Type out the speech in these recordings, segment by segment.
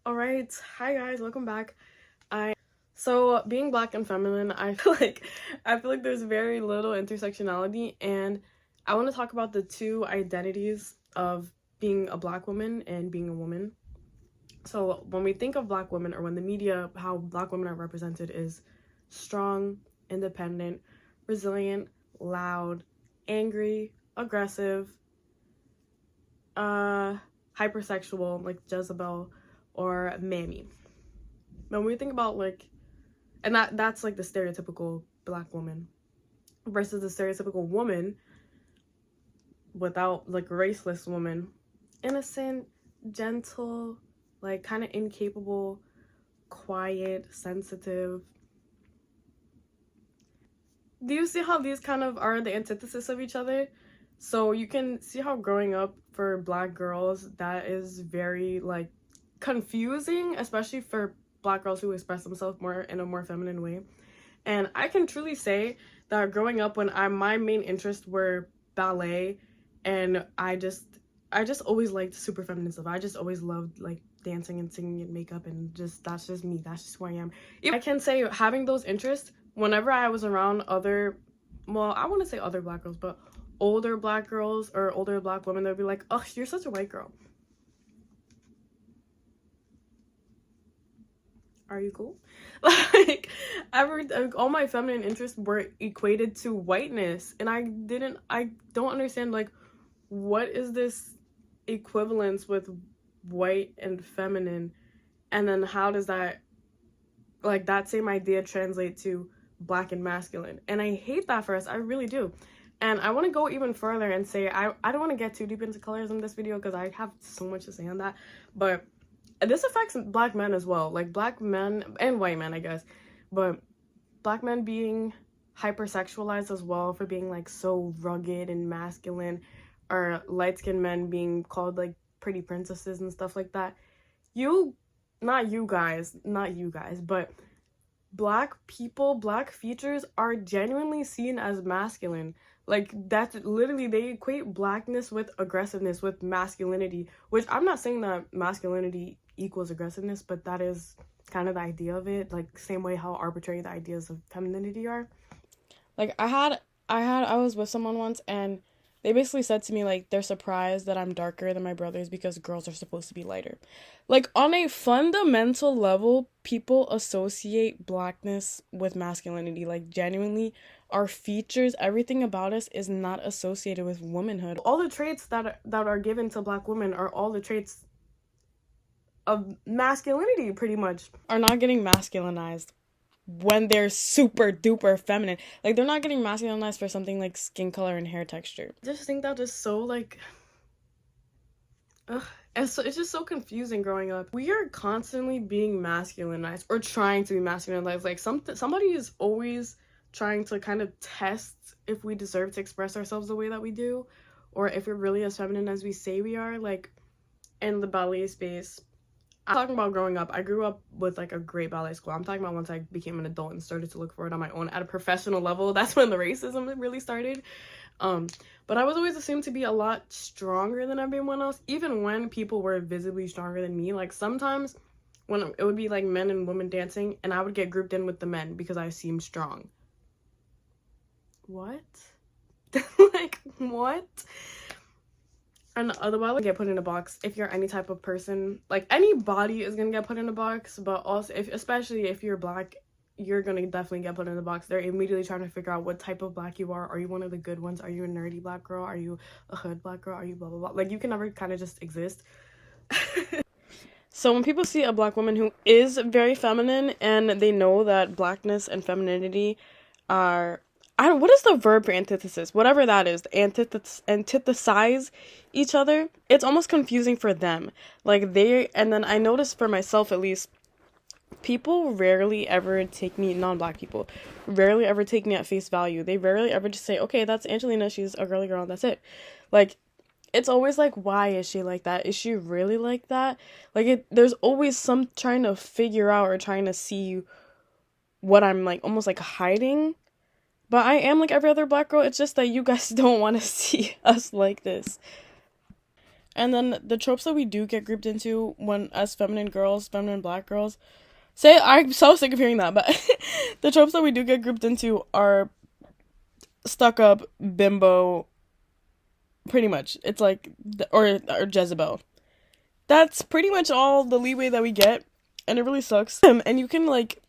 All right, hi guys, welcome back. So being black and feminine, I feel like there's very little intersectionality, and I want to talk about the two identities of being a black woman and being a woman. So when we think of black women, or when the media, how black women are represented is strong, independent, resilient, loud, angry, aggressive, hypersexual like Jezebel or Mammy. When we think about and that's like the stereotypical black woman versus the stereotypical woman without like raceless woman, innocent, gentle, like kind of incapable, quiet, sensitive. Do you see how these kind of are the antithesis of each other? So you can see how growing up for black girls, that is very like confusing, especially for black girls who express themselves more in a more feminine way. And I can truly say that growing up, when my main interests were ballet, and I just always liked super feminine stuff. I just always loved like dancing and singing and makeup, and that's just me. That's just who I am. I can say having those interests, whenever I was around other, well, I want to say other black girls, but older black girls or older black women, they'll be like, "Oh, you're such a white girl." Are you cool? Like, all my feminine interests were equated to whiteness, and I don't understand, like, what is this equivalence with white and feminine, and then how does that, like, that same idea translate to black and masculine? And I hate that for us. I really do. And I want to go even further and say, I don't want to get too deep into colors in this video because I have so much to say on that, but this affects black men as well, like black men and white men, I guess, but black men being hypersexualized as well for being like so rugged and masculine, or light-skinned men being called like pretty princesses and stuff like that. Not you guys, but black people, black features are genuinely seen as masculine. Like, that's literally, they equate blackness with aggressiveness, with masculinity, which I'm not saying that masculinity equals aggressiveness, but that is kind of the idea of it, like same way how arbitrary the ideas of femininity are. Like, I was with someone once, and they basically said to me, like, they're surprised that I'm darker than my brothers because girls are supposed to be lighter. Like, on a fundamental level, people associate blackness with masculinity. Like, genuinely, our features, everything about us is not associated with womanhood. All the traits that are given to black women are all the traits of masculinity, pretty much, are not getting masculinized when they're super duper feminine. Like, they're not getting masculinized for something like skin color and hair texture. I just think that is so like, ugh. And so it's just so confusing growing up. We are constantly being masculinized, or trying to be masculinized. Like, somebody is always trying to kind of test if we deserve to express ourselves the way that we do, or if we're really as feminine as we say we are. Like, in the ballet space, I'm talking about growing up. I grew up with like a great ballet school. I'm talking about once I became an adult and started to look for it on my own at a professional level. That's when the racism really started. But I was always assumed to be a lot stronger than everyone else, even when people were visibly stronger than me. Like, sometimes when it would be like men and women dancing, and I would get grouped in with the men because I seemed strong. What? Like, what? And the body get put in a box if you're any type of person. Like, any body is gonna get put in a box, but also especially if you're black, you're gonna definitely get put in a box. They're immediately trying to figure out what type of black you are. Are you one of the good ones? Are you a nerdy black girl? Are you a hood black girl? Are you blah blah blah? Like, you can never kind of just exist. So when people see a black woman who is very feminine, and they know that blackness and femininity are, what is the verb for antithesis? Whatever that is, antithesize each other. It's almost confusing for them. Like, and then I noticed for myself at least, people rarely ever take me, non-black people, rarely ever take me at face value. They rarely ever just say, okay, that's Angelina, she's a girly girl, that's it. Like, it's always like, why is she like that? Is she really like that? Like, there's always some trying to figure out or trying to see what I'm like, almost like hiding. But I am like every other black girl. It's just that you guys don't want to see us like this. And then the tropes that we do get grouped into when as feminine girls, feminine black girls, say, I'm so sick of hearing that, but the tropes that we do get grouped into are stuck up, bimbo, pretty much. It's like, or Jezebel. That's pretty much all the leeway that we get, and it really sucks. And you can, like,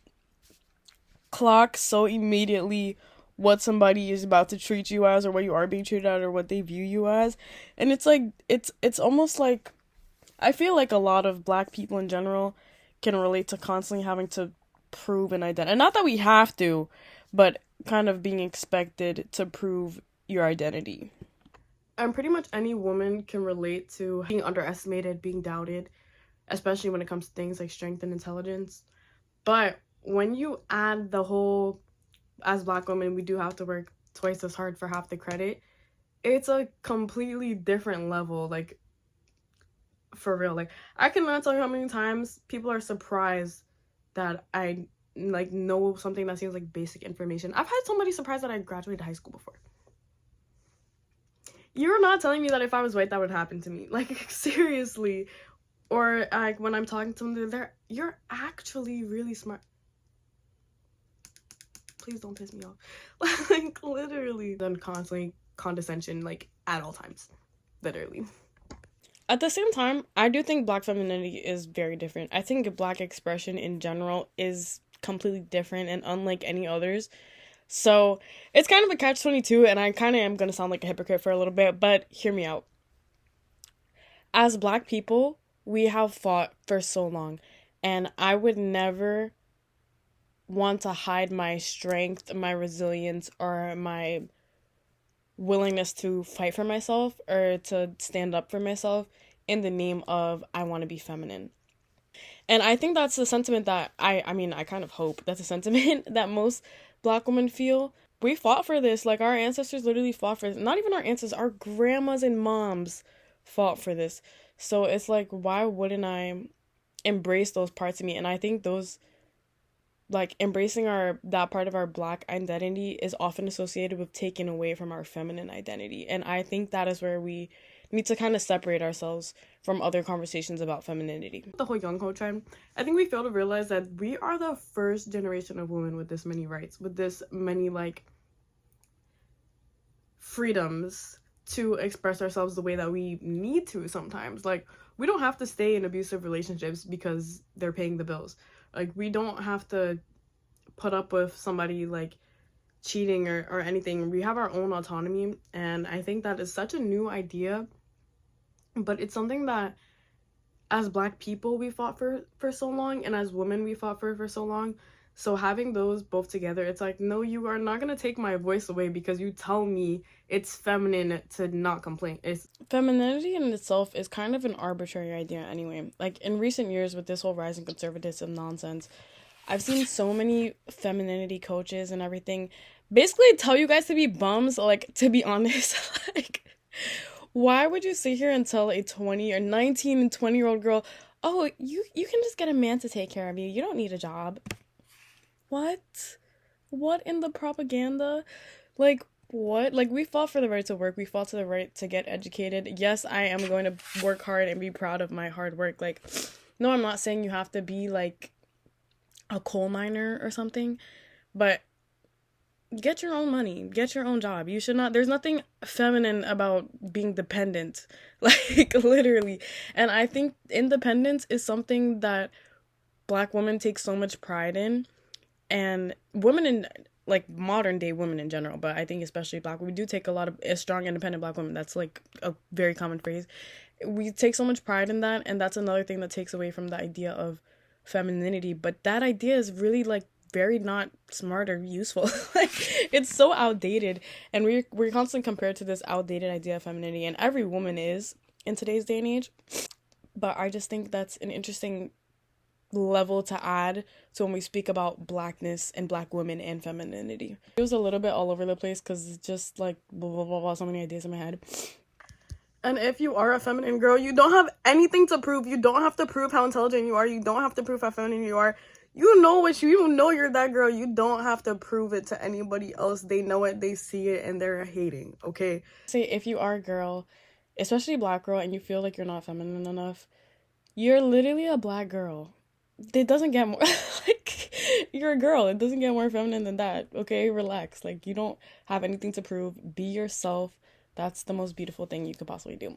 clock so immediately what somebody is about to treat you as, or what you are being treated as, or what they view you as. And it's like, it's almost like, I feel like a lot of black people in general can relate to constantly having to prove an identity. And not that we have to, but kind of being expected to prove your identity. And pretty much any woman can relate to being underestimated, being doubted, especially when it comes to things like strength and intelligence. But when you add the whole, as black women, we do have to work twice as hard for half the credit, it's a completely different level, like, for real. Like, I cannot tell you how many times people are surprised that I, like, know something that seems like basic information. I've had somebody surprised that I graduated high school before. You're not telling me that if I was white that would happen to me. Like, seriously. Or, like, when I'm talking to them, you're actually really smart. Please don't piss me off. Like, literally. Then constantly condescension, like, at all times. Literally. At the same time, I do think black femininity is very different. I think black expression in general is completely different and unlike any others. So it's kind of a catch-22, and I kind of am going to sound like a hypocrite for a little bit, but hear me out. As black people, we have fought for so long, and I would never want to hide my strength, my resilience, or my willingness to fight for myself or to stand up for myself in the name of I want to be feminine. And I think that's the sentiment that I kind of hope that's a sentiment that most black women feel. We fought for this. Like, our ancestors literally fought for this. Not even our ancestors, our grandmas and moms fought for this. So it's like, why wouldn't I embrace those parts of me? And I think those, like, embracing that part of our black identity is often associated with taking away from our feminine identity. And I think that is where we need to kind of separate ourselves from other conversations about femininity. The whole young ho trend, I think we fail to realize that we are the first generation of women with this many rights, with this many, like, freedoms to express ourselves the way that we need to sometimes. Like, we don't have to stay in abusive relationships because they're paying the bills. Like, we don't have to put up with somebody, like, cheating or anything. We have our own autonomy, and I think that is such a new idea, but it's something that as black people we fought for so long, and as women we fought for so long. So having those both together, it's like, no, you are not going to take my voice away because you tell me it's feminine to not complain. Femininity in itself is kind of an arbitrary idea anyway. Like, in recent years with this whole rising conservatism nonsense, I've seen so many femininity coaches and everything basically tell you guys to be bums. Like, to be honest, like, why would you sit here and tell a 20 or 19 and 20-year-old girl, oh, you can just get a man to take care of you. You don't need a job. What in the propaganda? Like, what? Like, we fought for the right to work. We fought for the right to get educated. Yes, I am going to work hard and be proud of my hard work. Like, no, I'm not saying you have to be, like, a coal miner or something, but get your own money, get your own job. You should not, there's nothing feminine about being dependent, like, literally. And I think independence is something that black women take so much pride in, and women in, like, modern day women in general, but I think especially black, we do take a lot of strong, independent black women. That's, like, a very common phrase. We take so much pride in that, and that's another thing that takes away from the idea of femininity. But that idea is really, like, very not smart or useful. Like, it's so outdated, and we're constantly compared to this outdated idea of femininity, and every woman is in today's day and age. But I just think that's an interesting level to add to when we speak about blackness and black women and femininity. It was a little bit all over the place because it's just, like, blah, blah, blah, blah, so many ideas in my head. And if you are a feminine girl, you don't have anything to prove. You don't have to prove how intelligent you are. You don't have to prove how feminine you are. You know you're that girl. You don't have to prove it to anybody else. They know it, they see it, and they're hating, okay? Say, if you are a girl especially black girl, and you feel like you're not feminine enough, you're literally a black girl. It doesn't get more like you're a girl. It doesn't get more feminine than that. Okay, relax. Like you don't have anything to prove. Be yourself. That's the most beautiful thing you could possibly do.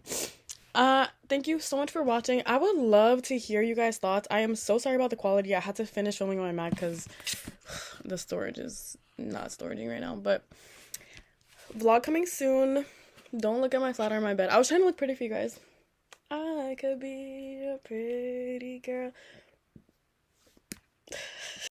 Thank you so much for watching. I would love to hear you guys' thoughts. I am so sorry about the quality. I had to finish filming on my Mac because the storage is not storaging right now. But vlog coming soon. Don't look at my flat on my bed. I was trying to look pretty for you guys. I could be a pretty girl.